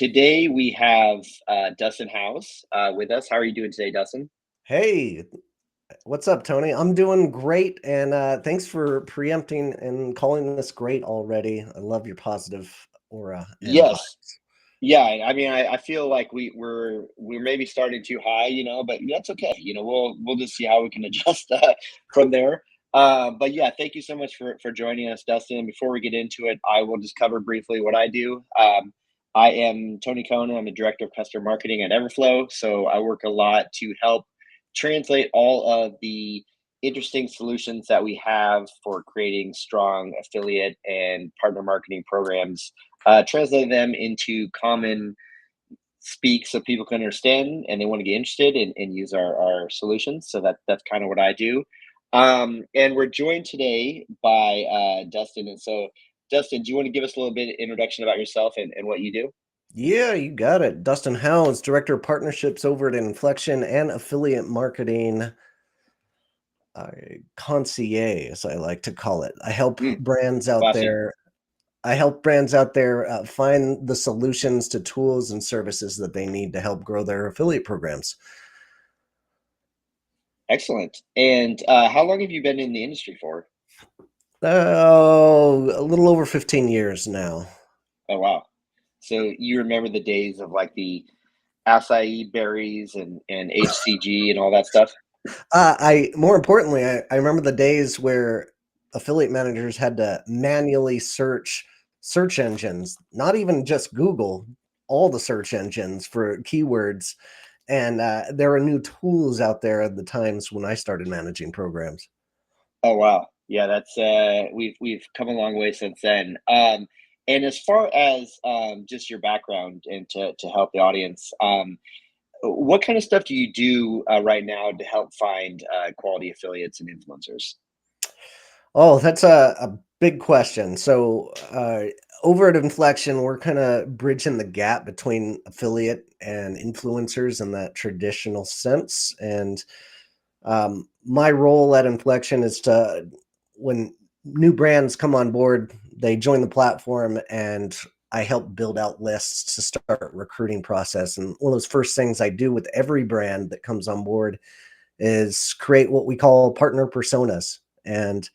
Today we have Dustin House with us. How are you doing today, Dustin? Hey, what's up, Tony? I'm doing great, and thanks for preempting and calling this great already. I love your positive aura and vibe. Yes. Yeah. I feel like we're maybe starting too high, but that's okay. We'll just see how we can adjust from there. But yeah, thank you so much for joining us, Dustin. Before we get into it, I will just cover briefly what I do. I am Tony Kona. I'm the director of customer marketing at Everflow. So I work a lot to help translate all of the interesting solutions that we have for creating strong affiliate and partner marketing programs, translate them into common speak so people can understand and they want to get interested and use our solutions. So that's kind of what I do. And we're joined today by Dustin. And so, Dustin, do you want to give us a little bit of introduction about yourself and what you do? Yeah, you got it. Dustin Howes, director of partnerships over at Inflection and affiliate marketing uh, concierge, as I like to call it. I help Mm, brands out classy. there. I help brands out there find the solutions to tools and services that they need to help grow their affiliate programs. Excellent. And how long have you been in the industry for? Oh, a little over 15 years now. Oh, wow. So you remember the days of like the acai berries and HCG and all that stuff? I more importantly, I remember the days where affiliate managers had to manually search engines, not even just Google, all the search engines for keywords. And there were new tools out there at the times when I started managing programs. Oh, wow. Yeah, that's we've come a long way since then. And as far as just your background and to help the audience, what kind of stuff do you do right now to help find quality affiliates and influencers? Oh, that's a big question. So, over at Inflection, we're kind of bridging the gap between affiliate and influencers in that traditional sense. And my role at Inflection is to, when new brands come on board, they join the platform and I help build out lists to start recruiting process. And one of those first things I do with every brand that comes on board is create what we call partner personas. And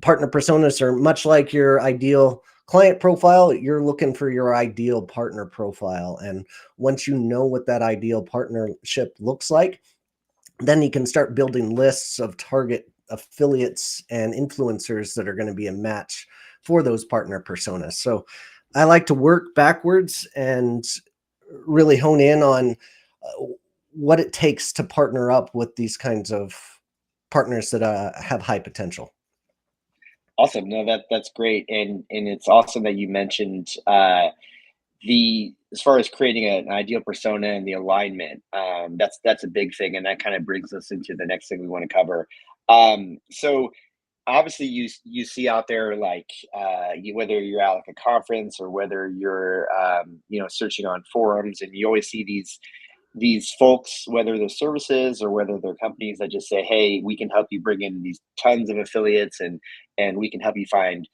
partner personas are much like your ideal client profile. You're looking for your ideal partner profile. And once you know what that ideal partnership looks like, then you can start building lists of target affiliates and influencers that are going to be a match for those partner personas. So I like to work backwards and really hone in on what it takes to partner up with these kinds of partners that have high potential. Awesome. No, that's great, and it's awesome that you mentioned the as far as creating an ideal persona and the alignment. That's a big thing, and that kind of brings us into the next thing we want to cover. So obviously you see out there like whether you're at like a conference or whether you're searching on forums, and you always see these folks, whether they're services or whether they're companies that just say, hey, we can help you bring in these tons of affiliates, and we can help you find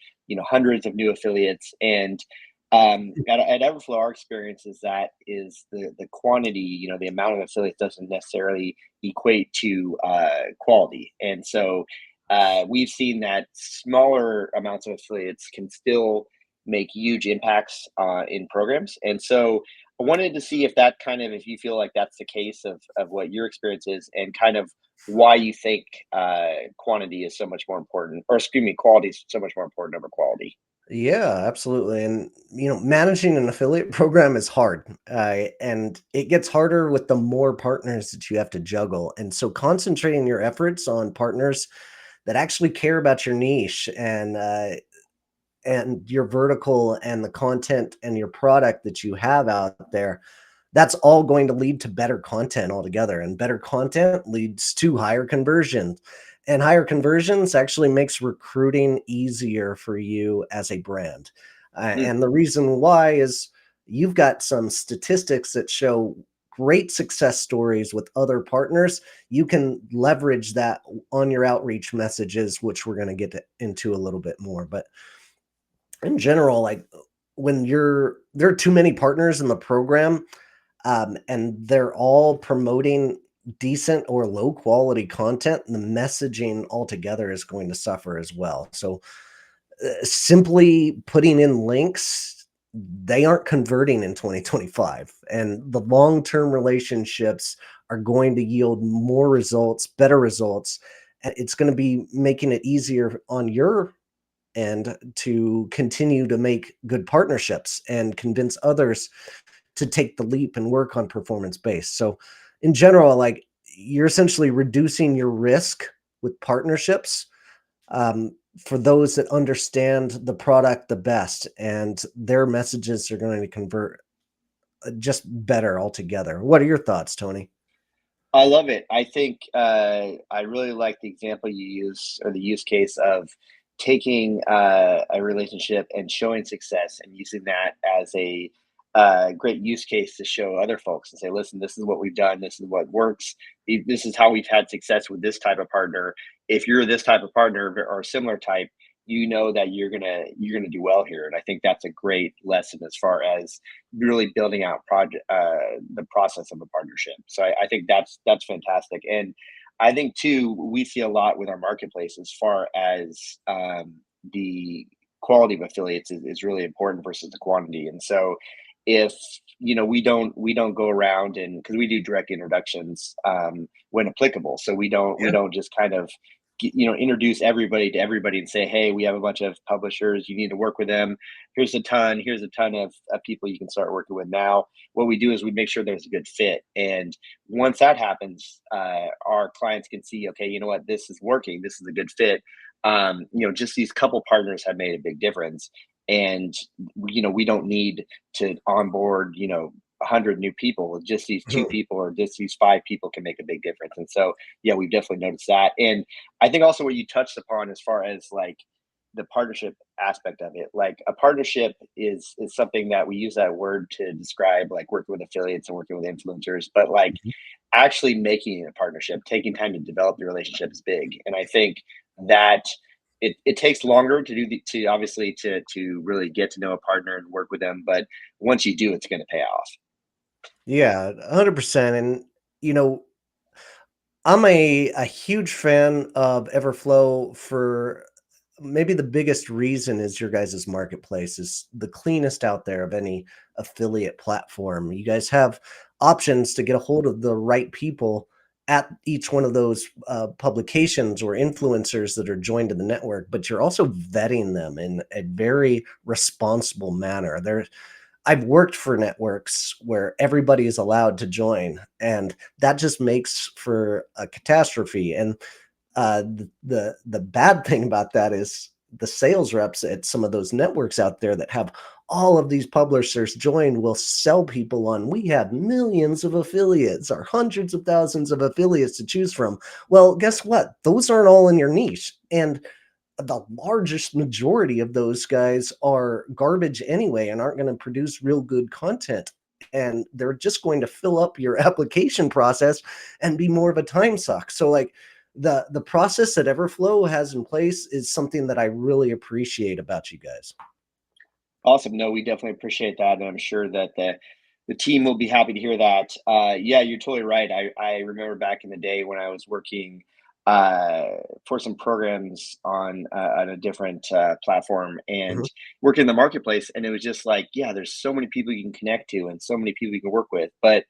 hundreds of new affiliates. And at Everflow, our experience is that is the quantity, the amount of affiliates doesn't necessarily equate to quality. And so we've seen that smaller amounts of affiliates can still make huge impacts in programs. And so I wanted to see if that kind of, if you feel like that's the case of what your experience is, and kind of why you think quantity is so much more important, or excuse me, quality is so much more important over quality. Yeah, absolutely. And managing an affiliate program is hard, and it gets harder with the more partners that you have to juggle. And so, concentrating your efforts on partners that actually care about your niche and your vertical and the content and your product that you have out there, that's all going to lead to better content altogether, and better content leads to higher conversions, and higher conversions actually makes recruiting easier for you as a brand. Mm, And the reason why is you've got some statistics that show great success stories with other partners. You can leverage that on your outreach messages, which we're going to get into a little bit more. But in general, like when there are too many partners in the program, and they're all promoting decent or low quality content, the messaging altogether is going to suffer as well. So simply putting in links, they aren't converting in 2025. And the long term relationships are going to yield more results, better results. And it's going to be making it easier on your end to continue to make good partnerships and convince others to take the leap and work on performance based. So, in general, like you're essentially reducing your risk with partnerships, for those that understand the product the best, and their messages are going to convert just better altogether. What are your thoughts, Tony? I love it. I think I really like the example you use or the use case of taking a relationship and showing success and using that as a great use case to show other folks and say, listen, this is what we've done. This is what works. This is how we've had success with this type of partner. If you're this type of partner or a similar type, you know that you're gonna do well here. And I think that's a great lesson as far as really building out project the process of a partnership. So I think that's fantastic. And I think too we see a lot with our marketplace as far as the quality of affiliates is really important versus the quantity. And so if we don't go around and because we do direct introductions when applicable, so we don't just kind of introduce everybody to everybody and say, hey, we have a bunch of publishers, you need to work with them. Here's a ton of people you can start working with now. What we do is we make sure there's a good fit, and once that happens, our clients can see, okay, you know what, this is working, this is a good fit. Just these couple partners have made a big difference, and we don't need to onboard 100 new people. Just these two people or just these five people can make a big difference. And so yeah, we've definitely noticed that. And I think also what you touched upon as far as like the partnership aspect of it, like a partnership is something that we use that word to describe like working with affiliates and working with influencers, but like actually making it a partnership, taking time to develop the relationship is big. And I think that it takes longer to to obviously to really get to know a partner and work with them, but once you do, it's going to pay off. Yeah, 100%. And you know, I'm a huge fan of Everflow for maybe the biggest reason is your guys' marketplace is the cleanest out there of any affiliate platform. You guys have options to get a hold of the right people at each one of those publications or influencers that are joined to the network, but you're also vetting them in a very responsible manner. I've worked for networks where everybody is allowed to join, and that just makes for a catastrophe. And the bad thing about that is the sales reps at some of those networks out there that have all of these publishers joined will sell people on, we have millions of affiliates or hundreds of thousands of affiliates to choose from. Well, guess what? Those aren't all in your niche. And the largest majority of those guys are garbage anyway and aren't going to produce real good content. And they're just going to fill up your application process and be more of a time suck. So like the process that Everflow has in place is something that I really appreciate about you guys. Awesome. No, we definitely appreciate that, and I'm sure that the team will be happy to hear that. Yeah, you're totally right. I remember back in the day when I was working uh, for some programs on a different platform and Mhm. working in the marketplace, and it was just like, yeah, there's so many people you can connect to and so many people you can work with, but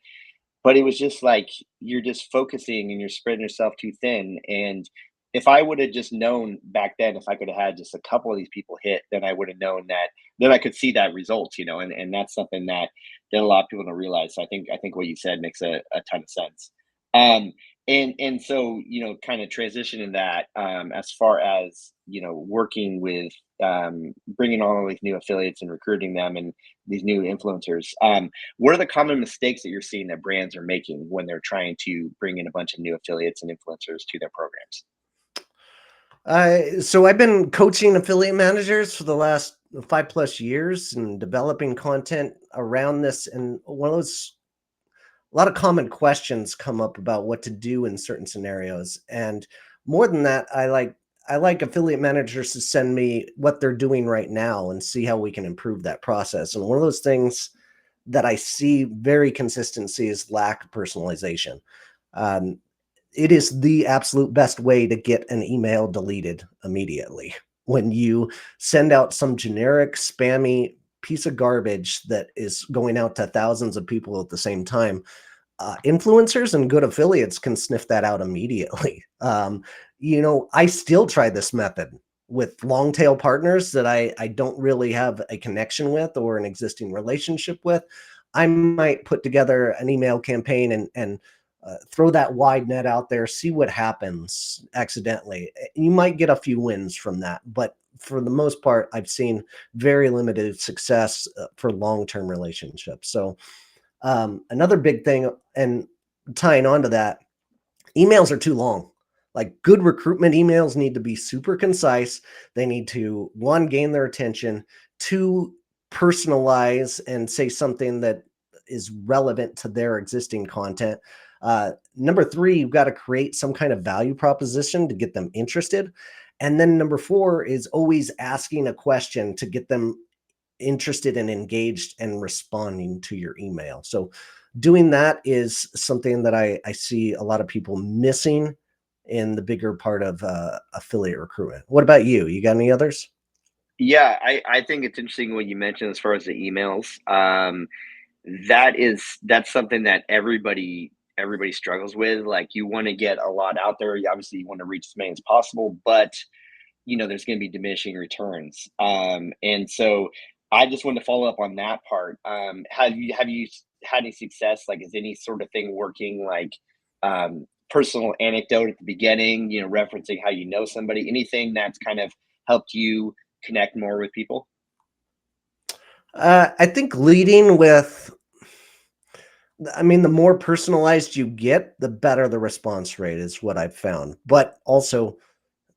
it was just like you're just focusing and you're spreading yourself too thin. And if I would have just known back then, if I could have had just a couple of these people hit, then I would have known that then I could see that result, and that's something that a lot of people don't realize. So I think what you said makes a ton of sense. Um, and so kind of transitioning that as far as working with bringing on all these new affiliates and recruiting them and these new influencers. What are the common mistakes that you're seeing that brands are making when they're trying to bring in a bunch of new affiliates and influencers to their programs? So I've been coaching affiliate managers for the last 5 plus years and developing content around this. And a lot of common questions come up about what to do in certain scenarios. And more than that, I like affiliate managers to send me what they're doing right now and see how we can improve that process. And one of those things that I see very consistency is lack of personalization. Um, it is the absolute best way to get an email deleted immediately. When you send out some generic spammy piece of garbage that is going out to thousands of people at the same time, influencers and good affiliates can sniff that out immediately. I still try this method with long tail partners that I don't really have a connection with or an existing relationship with. I might put together an email campaign and throw that wide net out there, see what happens accidentally. You might get a few wins from that, but for the most part, I've seen very limited success for long term relationships. So another big thing, and tying on to that, emails are too long. Like good recruitment emails need to be super concise. They need to, one, gain their attention, two, personalize and say something that is relevant to their existing content. Number three, you've got to create some kind of value proposition to get them interested. And then number four is always asking a question to get them interested and engaged and responding to your email. So doing that is something that I see a lot of people missing in the bigger part of affiliate recruitment. What about you? You got any others? Yeah, I think it's interesting what you mentioned as far as the emails. That's something that everybody struggles with. Like you want to get a lot out there. Obviously, you want to reach as many as possible, but there's going to be diminishing returns. And so I just wanted to follow up on that part. Have you had any success? Like, is any sort of thing working? Like, personal anecdote at the beginning, referencing how you know somebody. Anything that's kind of helped you connect more with people? I think leading with, I mean, the more personalized you get, the better the response rate is what I've found. But also,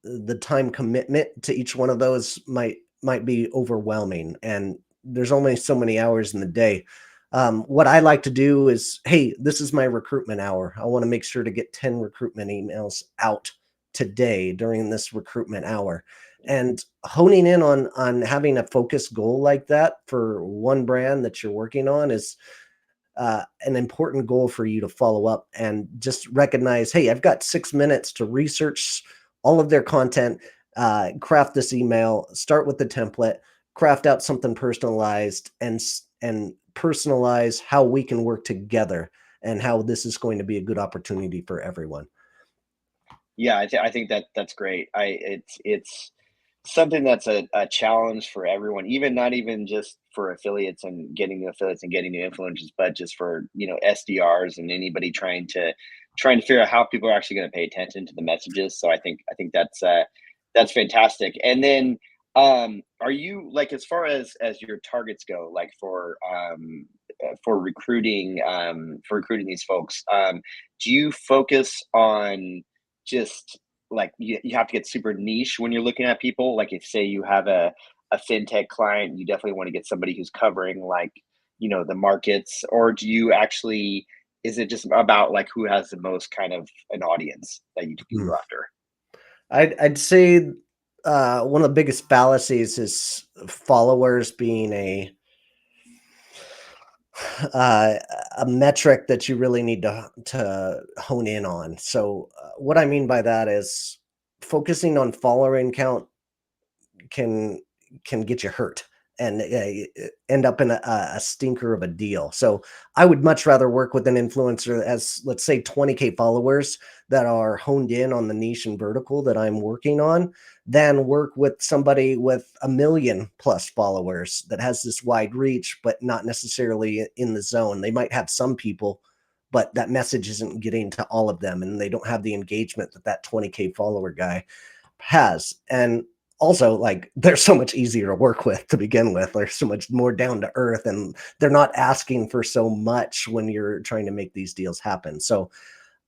the time commitment to each one of those might be overwhelming, and there's only so many hours in the day. What I like to do is, hey, this is my recruitment hour. I want to make sure to get 10 recruitment emails out today during this recruitment hour. And honing in on having a focused goal like that for one brand that you're working on is an important goal for you to follow up and just recognize, hey, I've got 6 minutes to research all of their content, craft this email, start with the template, craft out something personalized, and personalize how we can work together and how this is going to be a good opportunity for everyone. Yeah, I think that's great. It's something that's a challenge for everyone, even not even just for affiliates and getting new affiliates and getting new influencers, but just for SDRs and anybody trying to figure out how people are actually going to pay attention to the messages. So I think that's fantastic. And then are you like as far as your targets go, like for recruiting these folks, do you focus on just like you have to get super niche when you're looking at people. Like if say you have a fintech client, you definitely want to get somebody who's covering like, the markets, or do you actually is it just about like who has the most kind of an audience that you Hmm. go after? I'd say one of the biggest fallacies is followers being uh, a metric that you really need to hone in on. So, what I mean by that is focusing on following count can can get you hurt and end up in a stinker of a deal. So I would much rather work with an influencer that has, let's say, 20K followers that are honed in on the niche and vertical that I'm working on than work with somebody with a million plus followers that has this wide reach, but not necessarily in the zone. They might have some people, but that message isn't getting to all of them, and they don't have the engagement that that 20K follower guy has. And also, like, they're so much easier to work with to begin with. They're so much more down to earth, and they're not asking for so much when you're trying to make these deals happen. So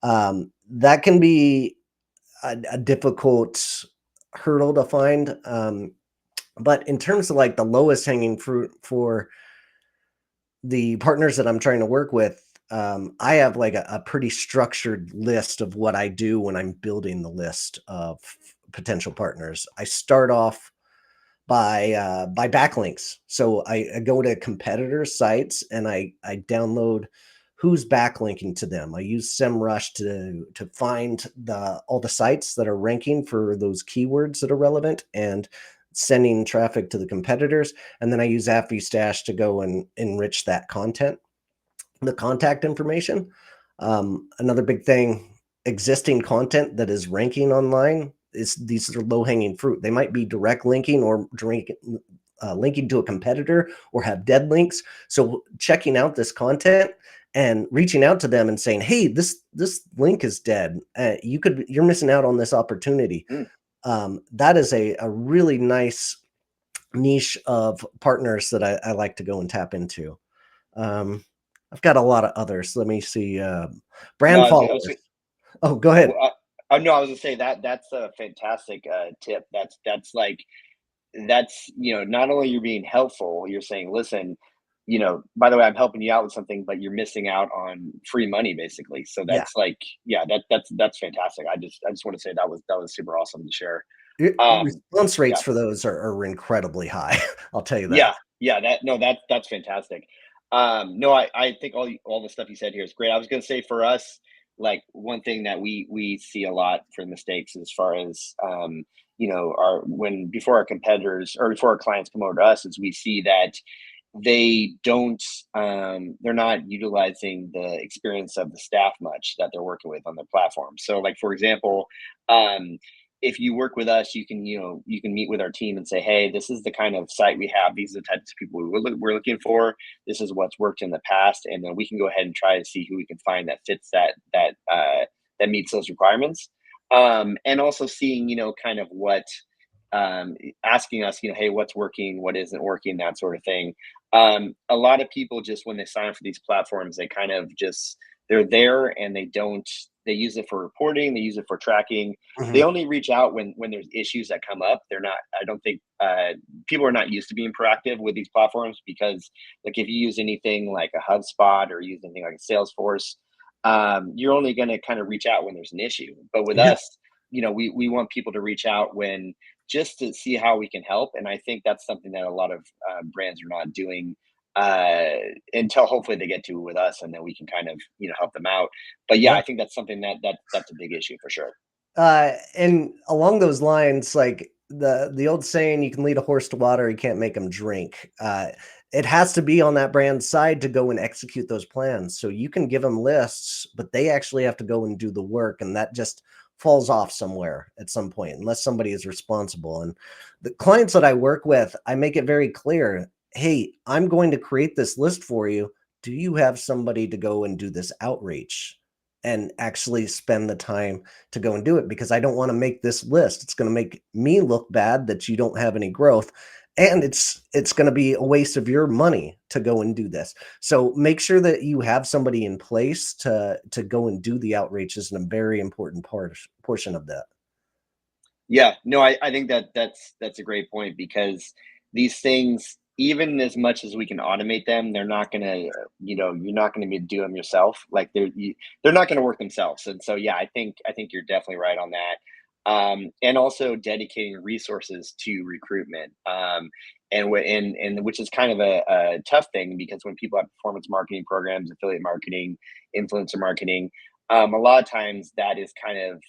that can be a difficult hurdle to find. But in terms of like the lowest hanging fruit for the partners that I'm trying to work with, I have like a pretty structured list of what I do when I'm building the list of potential partners. I start off by backlinks. So I go to competitor sites and I download who's backlinking to them. I use SEMrush to find all the sites that are ranking for those keywords that are relevant and sending traffic to the competitors. And then I use AppyStash to go and enrich that content, the contact information. Another big thing, existing content that is ranking online is these are low hanging fruit. They might be direct linking or linking to a competitor or have dead links. So checking out this content and reaching out to them and saying, "Hey, this link is dead. You're missing out on this opportunity." Mm. That is a really nice niche of partners that I like to go and tap into. Um, I've got a lot of others. Let me see. No, Brand followers. Oh, go ahead. well, no, I was gonna say that that's a fantastic tip. That's like that's not only you're being helpful, you're saying, listen, by the way, I'm helping you out with something, but you're missing out on free money basically. So Yeah. that's like, yeah, that's fantastic. I just want to say that was super awesome to share. Um, Response rates yeah, for those are incredibly high. I'll tell you that. yeah, yeah, that's fantastic. No, I think all the stuff you said here is great. I was gonna say for us, like one thing that we see a lot for mistakes as far as our when before our competitors or before our clients come over to us is we see that they're not utilizing the experience of the staff much that they're working with on their platform. So like for example, um if you work with us, you can meet with our team and say, hey, this is the kind of site we have, these are the types of people we're looking for, this is what's worked in the past, and then we can go ahead and try to see who we can find that fits that meets those requirements. And also seeing kind of what um, asking us, hey, what's working, what isn't working, that sort of thing. A lot of people just when they sign up for these platforms, they kind of just they're there and they use it for reporting, they use it for tracking. They Mhm. only reach out when there's issues that come up. They're not. I don't think people are not used to being proactive with these platforms because, like, if you use anything like a HubSpot or use anything like a Salesforce, you're only going to kind of reach out when there's an issue. But with Yeah. us, we want people to reach out when just to see how we can help. And I think that's something that a lot of brands are not doing uh, until hopefully they get to with us, and then we can kind of help them out. But yeah, Yeah. I think that's something that's a big issue for sure. And along those lines, like the old saying, "You can lead a horse to water, you can't make them drink." It has to be on that brand side to go and execute those plans. So you can give them lists, but they actually have to go and do the work, and that just falls off somewhere at some point, unless somebody is responsible. And the clients that I work with, I make it very clear: "Hey, I'm going to create this list for you. Do you have somebody to go and do this outreach?" And actually spend the time to go and do it because I don't want to make this list. It's going to make me look bad that you don't have any growth. And it's going to be a waste of your money to go and do this. So make sure that you have somebody in place to go and do the outreach is a very important portion of that. Yeah, no, I think that's a great point because these things, even as much as we can automate them, they're not gonna, you're not gonna be do them yourself. Like they're not gonna work themselves. And so, yeah, I think you're definitely right on that. And also dedicating resources to recruitment. And which is kind of a tough thing because when people have performance marketing programs, affiliate marketing, influencer marketing, a lot of times that is kind of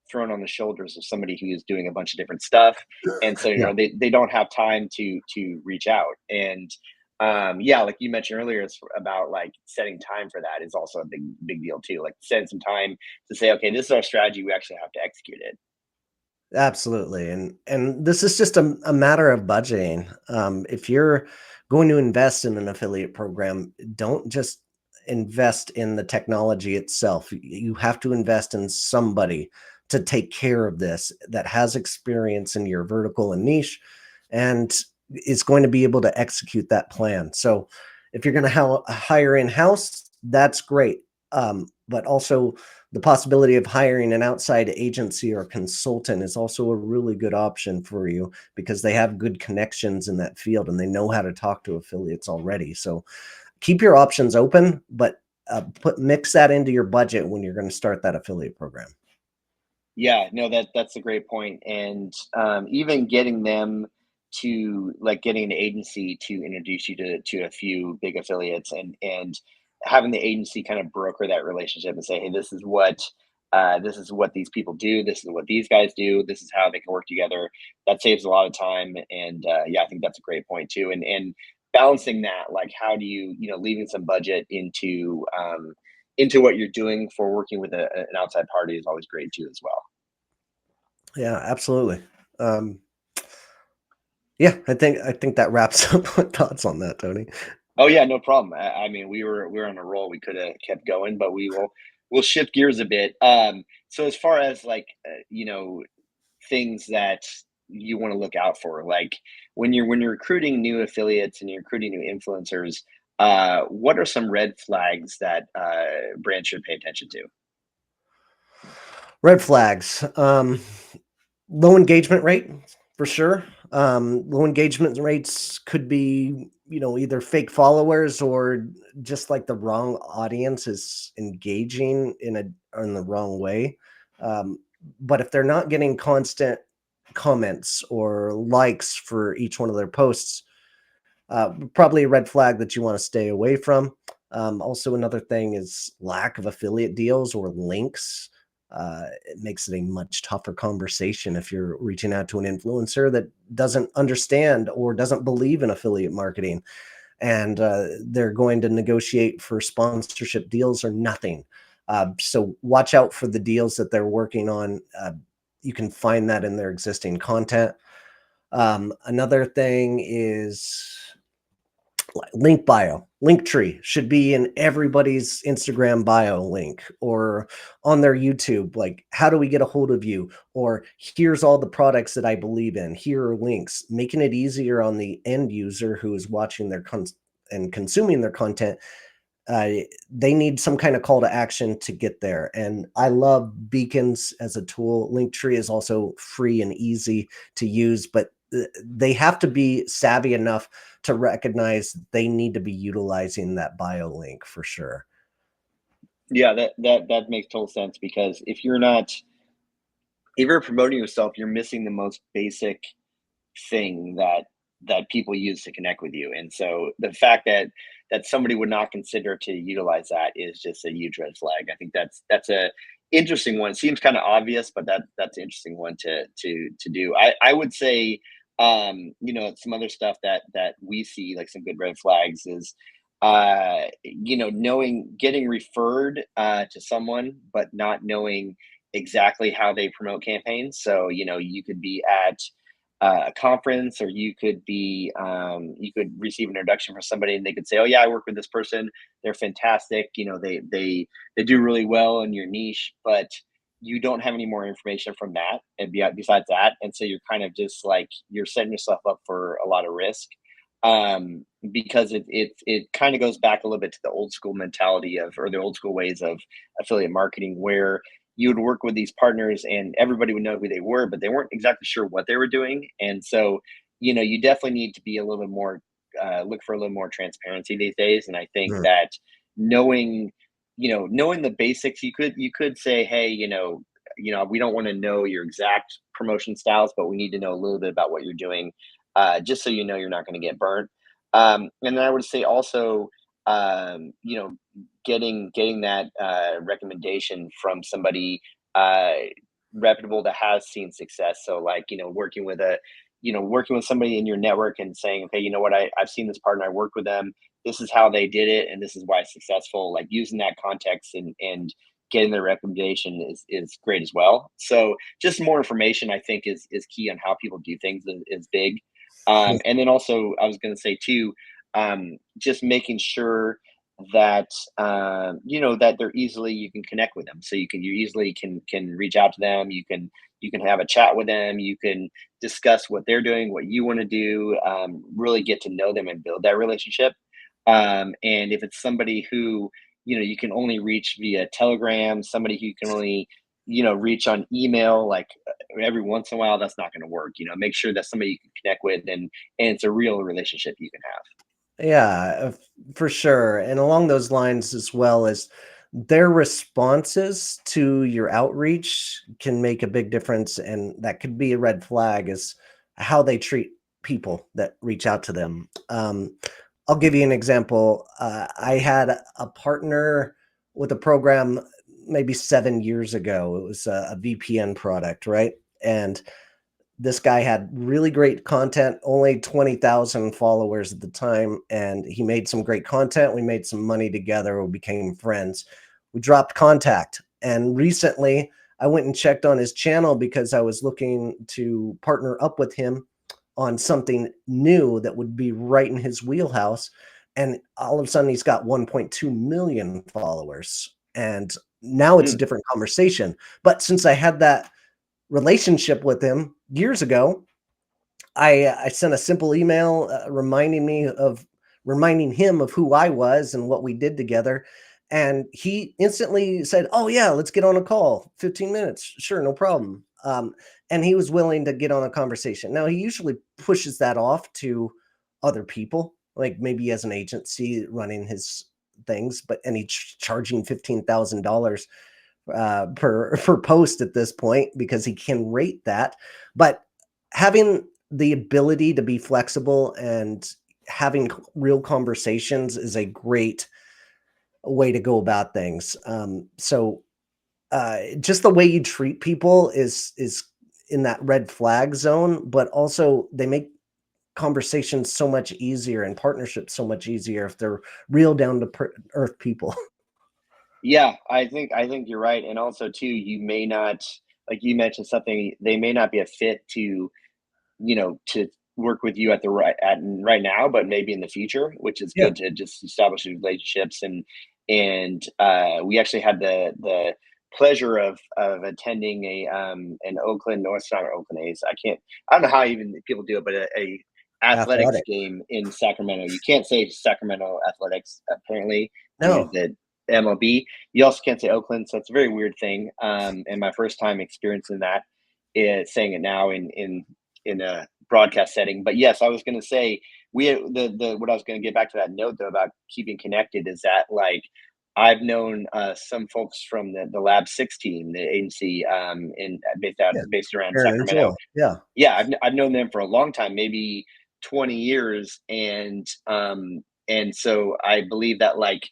thrown on the shoulders of somebody who is doing a bunch of different stuff, and so Yeah. they don't have time to reach out. And yeah, like you mentioned earlier, it's about like setting time for that is also a big deal too, like setting some time to say, okay, this is our strategy, we actually have to execute it. Absolutely, and this is just a matter of budgeting. If you're going to invest in an affiliate program, don't just invest in the technology itself. You have to invest in somebody to take care of this that has experience in your vertical and niche, and is going to be able to execute that plan. So, if you're going to hire in house, that's great. But also the possibility of hiring an outside agency or consultant is also a really good option for you because they have good connections in that field and they know how to talk to affiliates already. So keep your options open, but mix that into your budget when you're going to start that affiliate program. Yeah, no, that's a great point, and, even getting them to like, getting an agency to introduce you to a few big affiliates and having the agency kind of broker that relationship and say, "Hey, this is what these people do, this is what these guys do, this is how they can work together." That saves a lot of time, and, yeah, I think that's a great point too, and balancing that, like, how do leaving some budget into what you're doing for working with an outside party is always great too as well. Yeah, absolutely. Um, yeah, I think that wraps up my thoughts on that, Tony. Oh yeah, no problem. I mean, we were on a roll. We could have kept going, but we'll shift gears a bit. So as far as like things that you want to look out for, like when you're recruiting new affiliates and you're recruiting new influencers, what are some red flags that brands should pay attention to? Red flags. Low engagement rate for sure. Low engagement rates could be, either fake followers or just like the wrong audience is engaging in the wrong way. Um, but if they're not getting constant comments or likes for each one of their posts, probably a red flag that you want to stay away from. Also, another thing is lack of affiliate deals or links. It makes it a much tougher conversation if you're reaching out to an influencer that doesn't understand or doesn't believe in affiliate marketing, and they're going to negotiate for sponsorship deals or nothing. So watch out for the deals that they're working on. You can find that in their existing content. Another thing is link bio. Link tree should be in everybody's Instagram bio link or on their YouTube. Like, how do we get a hold of you? Or here's all the products that I believe in. Here are links, making it easier on the end user who is watching and consuming their content. uh, they need some kind of call to action to get there. And I love beacons as a tool. Linktree is also free and easy to use, but they have to be savvy enough to recognize they need to be utilizing that bio link for sure. Yeah, that makes total sense because if you're promoting yourself, you're missing the most basic thing that people use to connect with you. And so the fact that somebody would not consider to utilize that is just a huge red flag. I think that's a interesting one. Seems kind of obvious, but that's an interesting one to do. I would say some other stuff that we see like some good red flags is knowing getting referred to someone but not knowing exactly how they promote campaigns. So you could be at a conference, or you could receive an introduction from somebody, and they could say, "Oh yeah, I work with this person. They're fantastic. They do really well in your niche," but you don't have any more information from that, and besides that, and so you're kind of just like you're setting yourself up for a lot of risk, because it kind of goes back a little bit to the old school mentality of or the old school ways of affiliate marketing where you would work with these partners and everybody would know who they were, but they weren't exactly sure what they were doing. And so, you definitely need to be a little bit more, look for a little more transparency these days. And I think Mm. that knowing, knowing the basics, you could say, hey, we don't want to know your exact promotion styles, but we need to know a little bit about what you're doing, just so you're not going to get burnt. And then I would say also, um, you know, getting that recommendation from somebody uh, reputable that has seen success. So like working with somebody in your network and saying, okay, you know what, I've seen this partner, I worked with them. This is how they did it, and this is why it's successful. Like using that context and getting their recommendation is great as well. So just more information, I think, is key on how people do things is big. And then also, I was going to say too, just making sure that that they're easily you can connect with them, so you easily can reach out to them, you can have a chat with them, you can discuss what they're doing, what you want to do, really get to know them and build that relationship. And if it's somebody who you can only reach via telegram, somebody who you can only reach on email, like every once in a while, that's not going to work. Make sure that's somebody you can connect with, and it's a real relationship you can have. Yeah, for sure. And along those lines as well as Their responses to your outreach can make a big difference, and that could be a red flag is how they treat people that reach out to them. I'll give you an example. I had a partner with a program maybe 7 years ago. It was a VPN product, right? And this guy had really great content, only 20,000 followers at the time, and he made some great content. We made some money together. We became friends. We dropped contact. And recently, I went and checked on his channel because I was looking to partner up with him on something new that would be right in his wheelhouse. And all of a sudden, he's got 1.2 million followers. And now it's a Mm, different conversation. But since I had that relationship with him years ago, I sent a simple email reminding him of who I was and what we did together, and he instantly said, "Oh yeah, let's get on a call. 15 minutes, sure, no problem." And he was willing to get on a conversation. Now he usually pushes that off to other people, like maybe as an agency running his things, but and he's charging $15,000 per post at this point because he can rate that. But having the ability to be flexible and having real conversations is a great way to go about things. Just the way you treat people is in that red flag zone, but also they make conversations so much easier and partnerships so much easier if they're real down to earth people. yeah, I think you're right, and also too, you may not, like you mentioned something, they may not be a fit to, to work with you right now, but maybe in the future, which is Yeah, good to just establish these relationships. And we actually had the pleasure of attending a an Oakland, no, it's not Oakland A's. I don't know how even people do it, but a athletics athletic. game in Sacramento. You can't say Sacramento Athletics apparently due to No, the MLB. You also can't say Oakland, so it's a very weird thing. And my first time experiencing that is saying it now in a broadcast setting. But yes, I was going to say the what I was going to get back to that note though about keeping connected is that like I've known some folks from the Lab Six team, the agency in yeah, based around Aaron and Sacramento. Joel. Yeah. Yeah, I've known them for a long time, maybe 20 years, and so I believe that like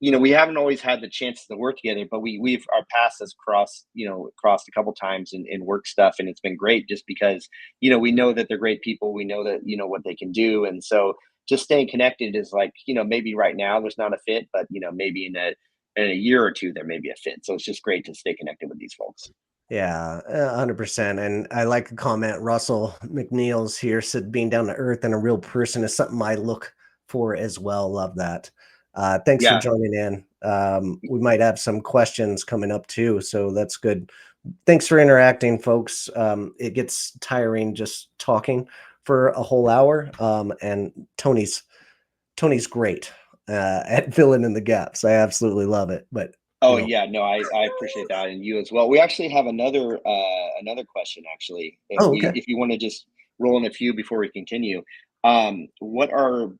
we haven't always had the chance to work together, but we've our paths has crossed a couple times in work stuff, and it's been great just because we know that they're great people, we know that what they can do, and so just staying connected is like maybe right now there's not a fit, but maybe in a year or two there may be a fit. So it's just great to stay connected with these folks. Yeah, 100%. And I like a comment Russell McNeil's here said being down to earth and a real person is something I look for as well. Love that. Thanks for Yeah. joining in. We might have some questions coming up too, so that's good. Thanks for interacting, folks. It gets tiring just talking for a whole hour. And Tony's great at filling in the gaps. I absolutely love it. But Oh you know, yeah, no, I appreciate that, and you as well. We actually have another question actually. oh, We okay. if you want to just roll in a few before we continue. What are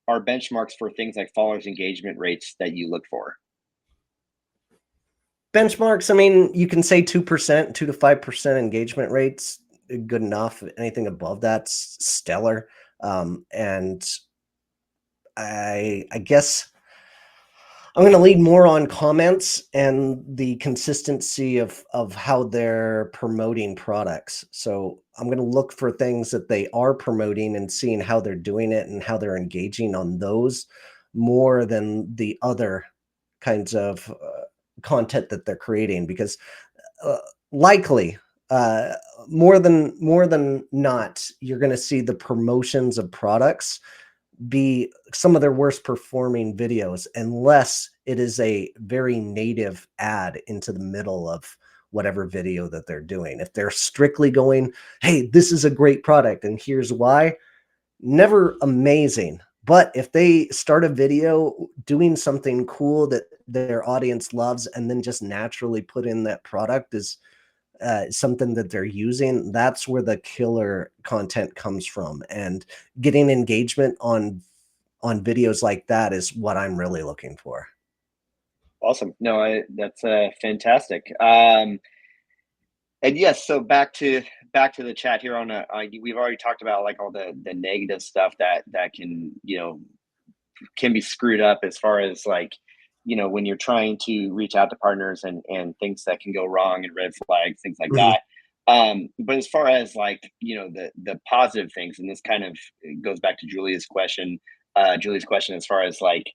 benchmarks for things like followers engagement rates that you look for? Benchmarks, I mean, you can say 2%, 2 to 5% engagement rates, good enough. Anything above that's stellar. And I guess I'm gonna lead more on comments and the consistency of how they're promoting products. So I'm gonna look for things that they are promoting and seeing how they're doing it and how they're engaging on those more than the other kinds of content that they're creating because uh, likely uh, more than not you're going to see the promotions of products be some of their worst performing videos unless it is a very native ad into the middle of whatever video that they're doing. If they're strictly going, hey, this is a great product and here's why, never amazing. But if they start a video doing something cool that their audience loves and then just naturally put in that product is something that they're using, that's where the killer content comes from. And getting engagement on videos like that is what I'm really looking for. Awesome. No, that's fantastic. And yes, so back to the chat here on we've already talked about like all the negative stuff that can can be screwed up as far as like when you're trying to reach out to partners and things that can go wrong and red flags, things like Mhm. that. But as far as like the positive things, and this kind of goes back to Julie's question as far as like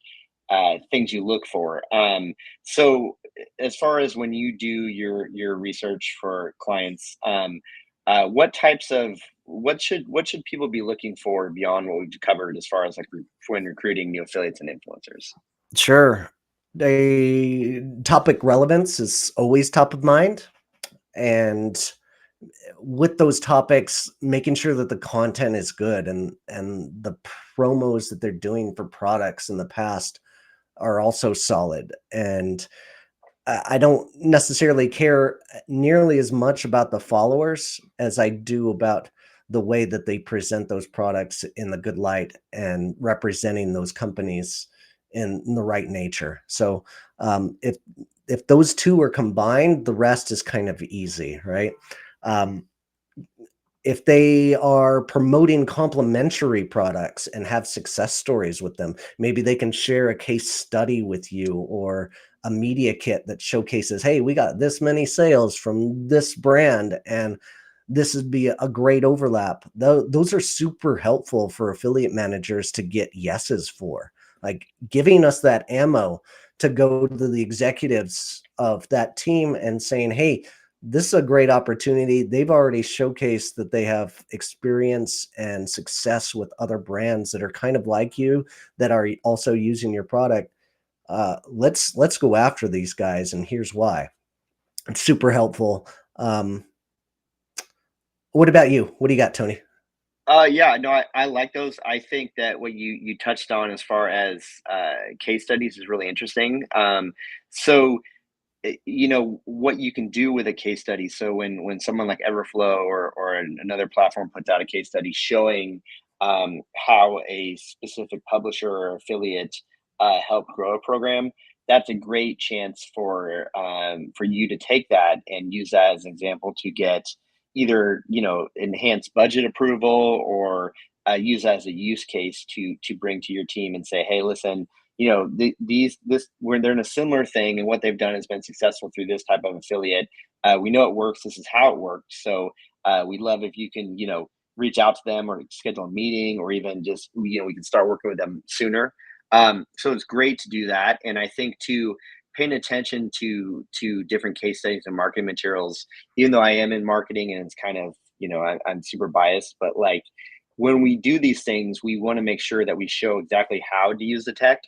things you look for. So as far as when you do your research for clients, what types of what should people be looking for beyond what we've covered as far as like when recruiting new affiliates and influencers? Sure. A topic relevance is always top of mind, and with those topics, making sure that the content is good and the promos that they're doing for products in the past are also solid. And I don't necessarily care nearly as much about the followers as I do about the way that they present those products in the good light and representing those companies in the right nature. So if those two are combined, the rest is kind of easy, right? Um, if they are promoting complementary products and have success stories with them, maybe they can share a case study with you or a media kit that showcases, hey, we got this many sales from this brand and this would be a great overlap. Those are super helpful for affiliate managers to get yeses for, like giving us that ammo to go to the executives of that team and saying, hey, this is a great opportunity. They've already showcased that they have experience and success with other brands that are kind of like you that are also using your product. Let's go after these guys, and here's why. It's super helpful. Um, what about you? What do you got, Tony? Yeah, no, I like those. I think that what you touched on as far as case studies is really interesting. So what you can do with a case study. So when someone like Everflow or another platform puts out a case study showing how a specific publisher or affiliate helped grow a program, that's a great chance for you to take that and use that as an example to get either enhanced budget approval or use that as a use case to bring to your team and say, hey, listen, these this where they're in a similar thing and what they've done has been successful through this type of affiliate. We know it works. This is how it worked. So we'd love if you can reach out to them or schedule a meeting or even just we can start working with them sooner. So it's great to do that, and I think too, paying attention to different case studies and marketing materials, even though I am in marketing and it's kind of I'm super biased, but like when we do these things we want to make sure that we show exactly how to use the tech.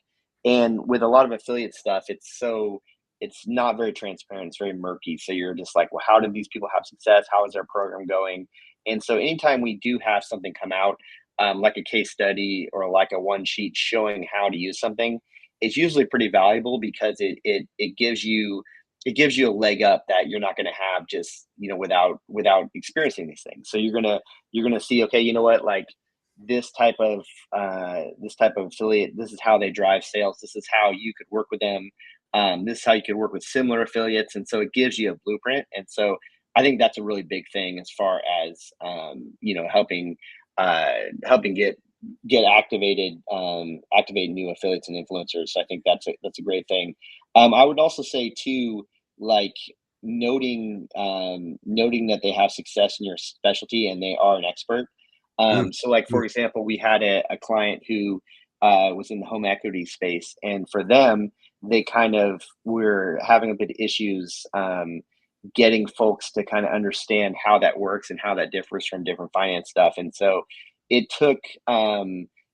And with a lot of affiliate stuff, it's not very transparent. It's very murky. So you're just like, well, how did these people have success? How is their program going? And so anytime we do have something come out, like a case study or like a one sheet showing how to use something, it's usually pretty valuable because it gives you a leg up that you're not going to have just without experiencing these things. So you're gonna see, okay, you know what, like this type of affiliate, this is how they drive sales, this is how you could work with them, this is how you could work with similar affiliates, and so it gives you a blueprint. And so I think that's a really big thing as far as uh, helping get activate new affiliates and influencers. So I think that's a great thing. I would also say too, like noting that they have success in your specialty and they are an expert. Mm, So, like mm, for example, we had a client who was in the home equity space, and for them, they kind of were having a bit of issues getting folks to kind of understand how that works and how that differs from different finance stuff. And so, it took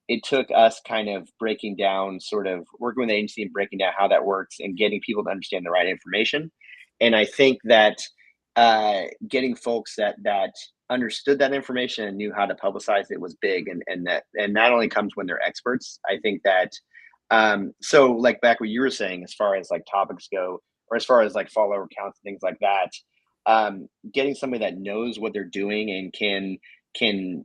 it took us kind of breaking down, sort of working with the agency and breaking down how that works and getting people to understand the right information. And I think that getting folks that understood that information and knew how to publicize it was big, and that only comes when they're experts. I think that so like back what you were saying as far as like topics go, or as far as like follower counts and things like that, getting somebody that knows what they're doing and can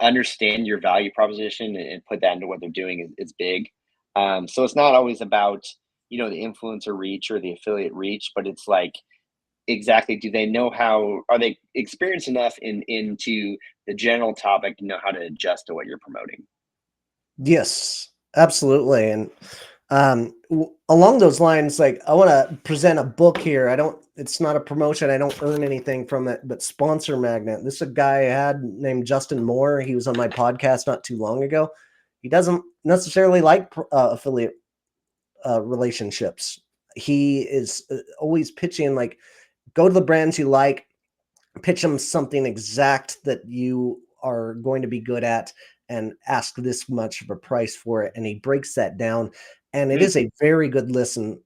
understand your value proposition and put that into what they're doing is big. So it's not always about the influencer reach or the affiliate reach, but it's like, exactly, do they know how, are they experienced enough into the general topic to know how to adjust to what you're promoting? Yes, absolutely. And along those lines, like I want to present a book here. I don't, it's not a promotion. I don't earn anything from it, but Sponsor Magnet. This is a guy I had named Justin Moore. He was on my podcast not too long ago. He doesn't necessarily like affiliate relationships. He is always pitching like, go to the brands you like, pitch them something exact that you are going to be good at, and ask this much of a price for it. And he breaks that down. And it Mm, is a very good listen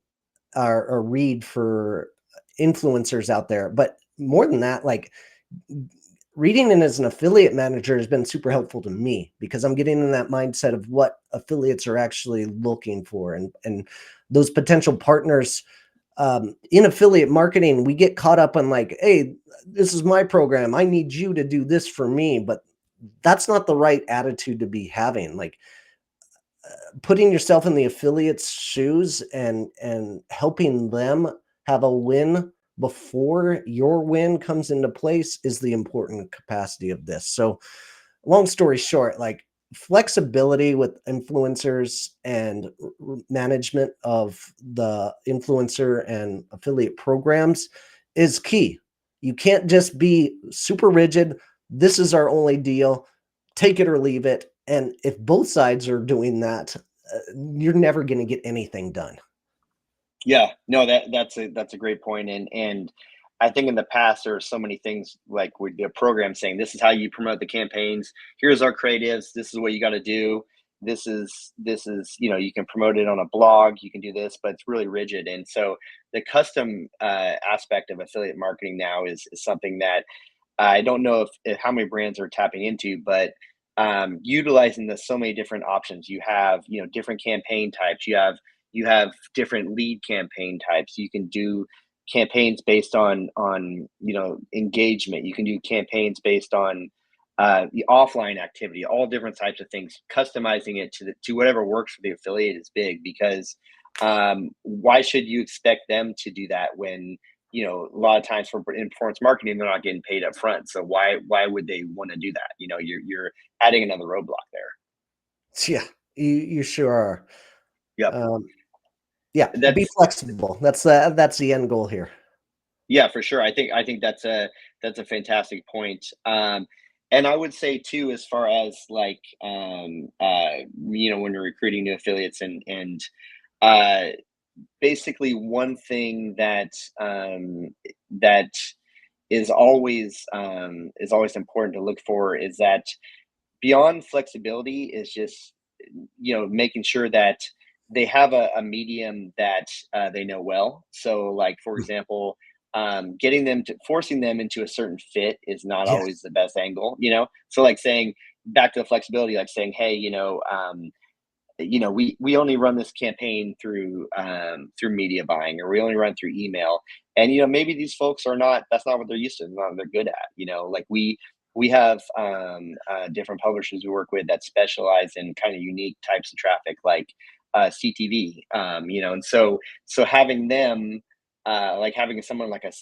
or read for influencers out there. But more than that, like reading it as an affiliate manager has been super helpful to me because I'm getting in that mindset of what affiliates are actually looking for, and those potential partners in affiliate marketing. We get caught up on like, hey, this is my program, I need you to do this for me, but that's not the right attitude to be having. Like putting yourself in the affiliate's shoes and helping them have a win before your win comes into place is the important capacity of this. So long story short, like flexibility with influencers and management of the influencer and affiliate programs is key. You can't just be super rigid. This is our only deal. Take it or leave it. And if both sides are doing that, you're never going to get anything done. yeah, no, that's a great point, and I think in the past there are so many things like with the program saying this is how you promote the campaigns. Here's our creatives. This is what you got to do. This is you can promote it on a blog. You can do this, but it's really rigid. And so the custom aspect of affiliate marketing now is something that I don't know if how many brands are tapping into, but utilizing the so many different options. You have, different campaign types. You have different lead campaign types. You can do campaigns based on engagement. You can do campaigns based on the offline activity. All different types of things. Customizing it to whatever works for the affiliate is big because why should you expect them to do that when a lot of times for performance marketing, they're not getting paid up front. So why would they want to do that? You're adding another roadblock there. Yeah, you sure are. Yep. Um, yeah, be That's flexible. That's the end goal here. Yeah, for sure. I think that's a fantastic point. And I would say too, as far as like when you're recruiting new affiliates and uh basically one thing that is always important to look for is that beyond flexibility is just making sure that they have a medium that they know well. So like for example, getting them to forcing them into a certain fit is not always Yes. the best angle. So like saying, back to the flexibility, like saying, hey, we only run this campaign through media buying, or we only run through email. And maybe these folks are not, that's not what they're used to, not what they're good at. Like we have different publishers we work with that specialize in kind of unique types of traffic, like CTV. And so having them, like having someone like a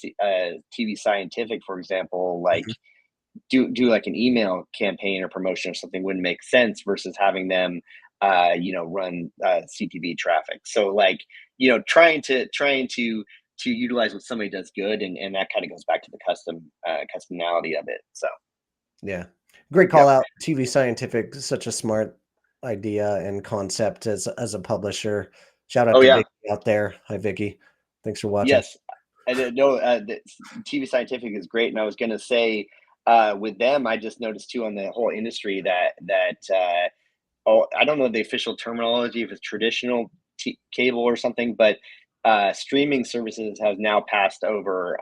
TV Scientific, for example, like Mhm. do like an email campaign or promotion or something wouldn't make sense versus having them run CTV traffic. So like, trying to utilize what somebody does good, and that kind of goes back to the customality of it. So Yeah. Great call yep. out. TV Scientific, such a smart idea and concept as a publisher. Shout out Oh to yeah. Vicky out there. Hi, Vicky. Thanks for watching. Yes. I didn't know that TV Scientific is great, and I was going to say with them, I just noticed too on the whole industry that oh, I don't know the official terminology if it's traditional cable or something, but streaming services have now passed over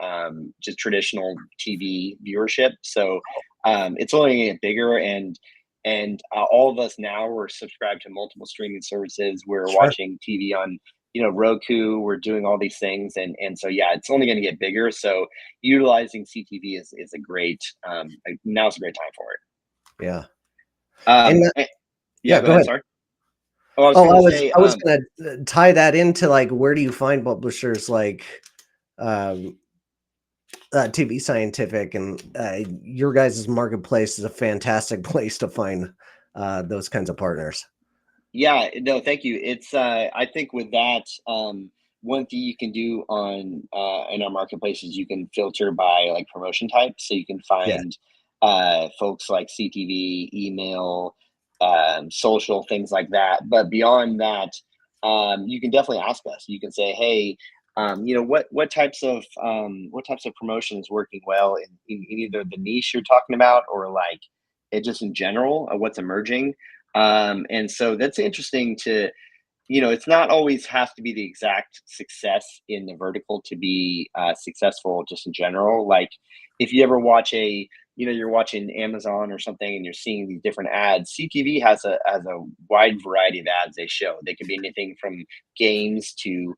just traditional TV viewership. So it's only going to get bigger, and all of us now we're subscribed to multiple streaming services. We're Sure. watching TV on Roku. We're doing all these things, and so yeah, it's only going to get bigger. So utilizing CTV is a great now's a great time for it. Yeah. And Um, that, eh, yeah, yeah, go go ahead. ahead. Sorry. Oh, I was Oh, gonna say, I was gonna tie that into like where do you find publishers like um, TV Scientific and your guys' marketplace is a fantastic place to find those kinds of partners. yeah, no, thank you. It's I think with that, one thing you can do on in our marketplace is you can filter by like promotion type, so you can Yeah, find folks like CTV, email, social, things like that. But beyond that, you can definitely ask us. You can say, hey, what types of promotion is working well in either the niche you're talking about or like it just in general, what's emerging. And so that's interesting to, it's not always has to be the exact success in the vertical to be successful just in general. Like if you ever watch you're watching Amazon or something and you're seeing these different ads, CTV has a wide variety of ads they show. They can be anything from games to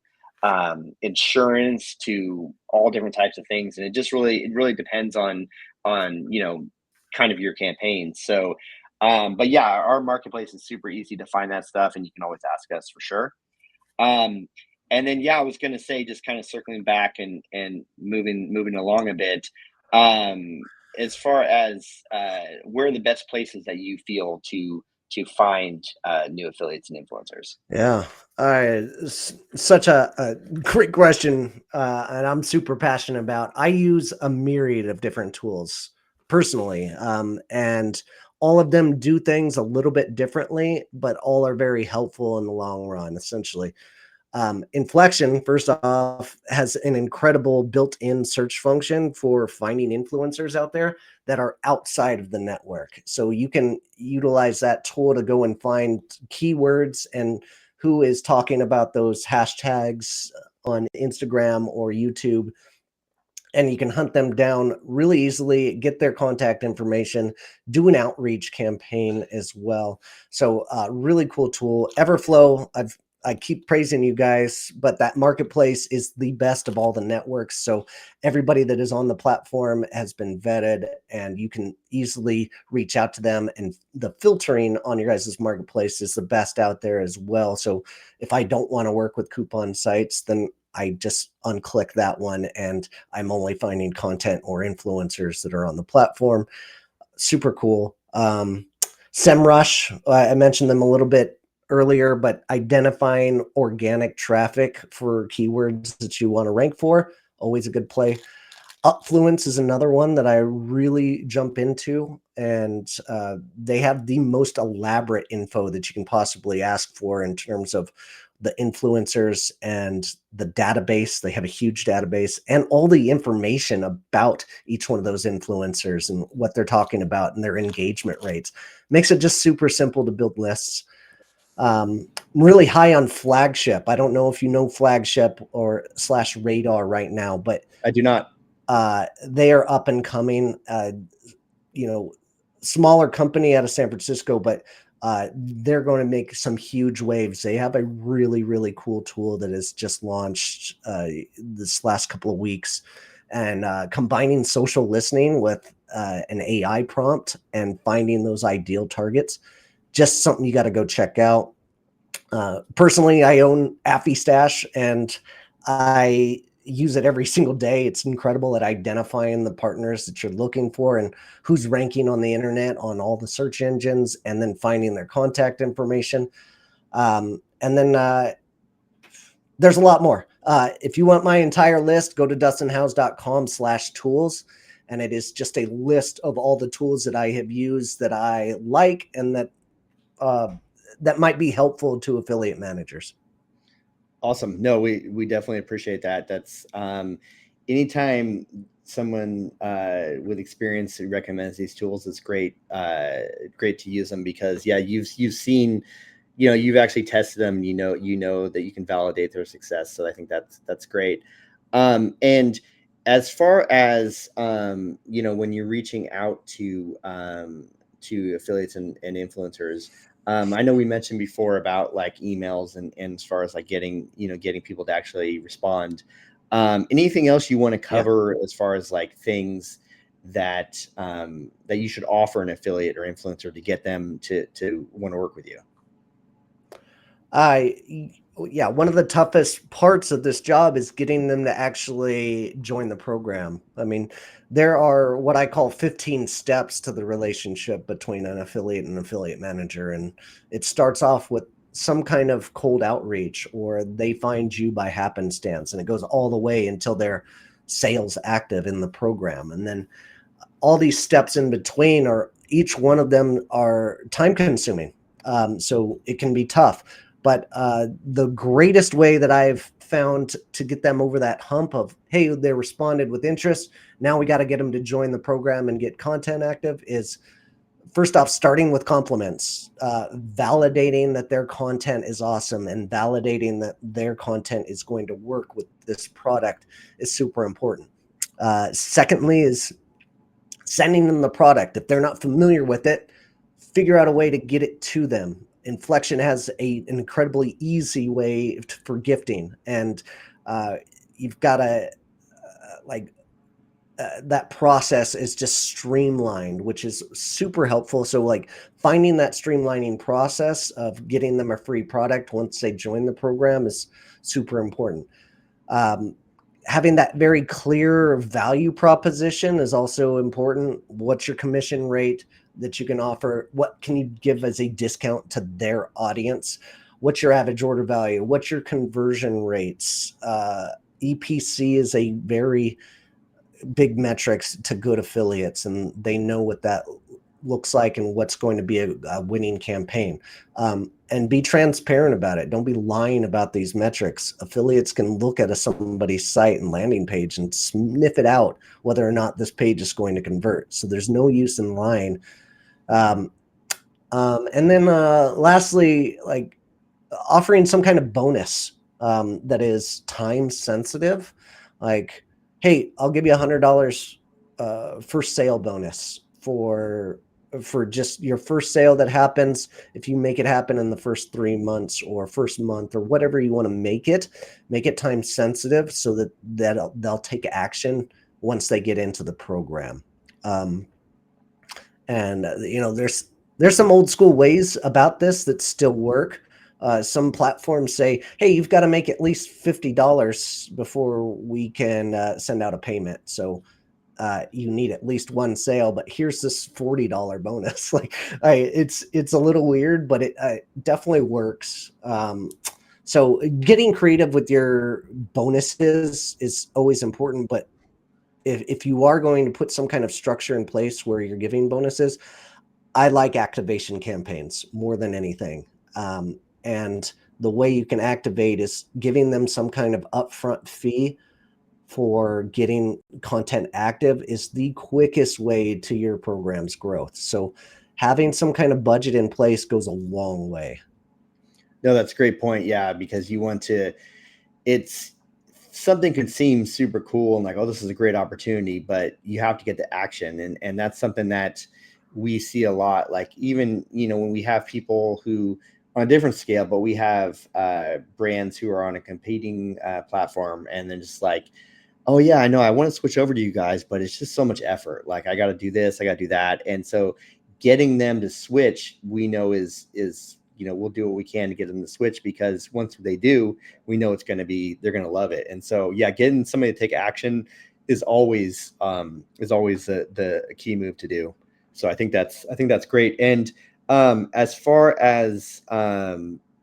insurance to all different types of things. And it really depends on, kind of your campaign. So, but yeah, our marketplace is super easy to find that stuff, and you can always ask us for sure. Um, and then yeah, I was gonna say, just kind of circling back and moving along a bit. As far as where are the best places that you feel to find new affiliates and influencers? yeah. Such a great question, and I'm super passionate about. I use a myriad of different tools personally, and all of them do things a little bit differently, but all are very helpful in the long run. Essentially, Inflection, first off, has an incredible built-in search function for finding influencers out there that are outside of the network. So you can utilize that tool to go and find keywords and who is talking about those hashtags on Instagram or YouTube, and you can hunt them down really easily, get their contact information, do an outreach campaign as well. So really cool tool. Everflow, I keep praising you guys, but that marketplace is the best of all the networks. So everybody that is on the platform has been vetted, and you can easily reach out to them. And the filtering on your guys' marketplace is the best out there as well. So if I don't want to work with coupon sites, then I just unclick that one and I'm only finding content or influencers that are on the platform. Super cool. SEMrush, I mentioned them a little bit earlier, but identifying organic traffic for keywords that you want to rank for, always a good play. Upfluence is another one that I really jump into, and they have the most elaborate info that you can possibly ask for in terms of the influencers and the database. They have a huge database and all the information about each one of those influencers and what they're talking about and their engagement rates. Makes it just super simple to build lists. I'm really high on Flagship. I don't know if you know Flagship or slash Radar right now, but I do not. they are up and coming. You know, smaller company out of San Francisco, but they're going to make some huge waves. They have a really, really cool tool that has just launched this last couple of weeks, and combining social listening with an AI prompt and finding those ideal targets. Just something you got to go check out. Personally, I own AffyStash and I use it every single day. It's incredible at identifying the partners that you're looking for and who's ranking on the internet on all the search engines, and then finding their contact information. And then there's a lot more. If you want my entire list, go to dustinhouse.com/tools. And it is just a list of all the tools that I have used that I like and uh, that might be helpful to affiliate managers. Awesome. No, we definitely appreciate that. That's anytime someone with experience who recommends these tools, it's great. Great to use them because yeah, you've seen, you've actually tested them. You know that you can validate their success. So I think that's great. And as far as when you're reaching out to affiliates and influencers. I know we mentioned before about like emails and as far as like getting people to actually respond. Anything else you want to Yeah. cover as far as like things that you should offer an affiliate or influencer to get them to want to work with you? Yeah, one of the toughest parts of this job is getting them to actually join the program. I mean, there are what I call 15 steps to the relationship between an affiliate and affiliate manager. And it starts off with some kind of cold outreach, or they find you by happenstance, and it goes all the way until they're sales active in the program. And then all these steps in between are, each one of them are time consuming. So it can be tough. But the greatest way that I've found to get them over that hump of, hey, they responded with interest, now we got to get them to join the program and get content active, is first off, starting with compliments, validating that their content is awesome and validating that their content is going to work with this product is super important. Secondly is sending them the product. If they're not familiar with it, figure out a way to get it to them. Inflection has an incredibly easy way for gifting, and you've got to like that process is just streamlined, which is super helpful. So like finding that streamlining process of getting them a free product once they join the program is super important. Having that very clear value proposition is also important. What's your commission rate that you can offer? What can you give as a discount to their audience? What's your average order value? What's your conversion rates? EPC is a very big metrics to good affiliates, and they know what that looks like and what's going to be a winning campaign. And be transparent about it. Don't be lying about these metrics. Affiliates can look at somebody's site and landing page and sniff it out whether or not this page is going to convert. So there's no use in lying. And then lastly, like offering some kind of bonus that is time sensitive. Like, hey, I'll give you $100 first sale bonus for just your first sale that happens if you make it happen in the first 3 months or first month or whatever you want to make it time sensitive so that they'll take action once they get into the program. And there's some old school ways about this that still work. Some platforms say, hey, you've got to make at least $50 before we can send out a payment. So you need at least one sale, but here's this $40 bonus. Like, it's a little weird, but it definitely works. So getting creative with your bonuses is always important, but if you are going to put some kind of structure in place where you're giving bonuses, I like activation campaigns more than anything. And the way you can activate is giving them some kind of upfront fee for getting content active is the quickest way to your program's growth. So having some kind of budget in place goes a long way. No, that's a great point. Yeah, because you want to, it's something could seem super cool and like, oh, this is a great opportunity, but you have to get the action. And that's something that we see a lot. Like even, when we have people who on a different scale, but we have brands who are on a competing platform and then just like, oh yeah, I know I want to switch over to you guys, but it's just so much effort. Like I got to do this, I got to do that. And so getting them to switch, we know is we'll do what we can to get them to switch, because once they do, we know they're going to love it. And so, yeah, getting somebody to take action is always the key move to do. So I think that's great. And as far as,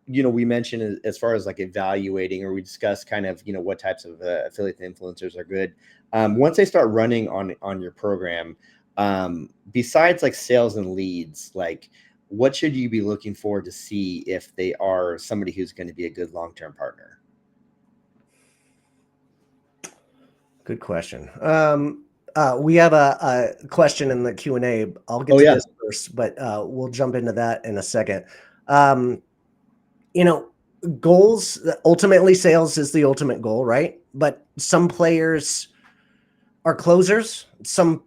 we mentioned as far as like evaluating, or we discussed kind of, what types of affiliate influencers are good. Once they start running on your program, besides like sales and leads, like what should you be looking for to see if they are somebody who's going to be a good long-term partner? Good question. We have a question in the Q&A. I'll get to this first, but we'll jump into that in a second. Goals, ultimately sales is the ultimate goal, right? But some players are closers. Some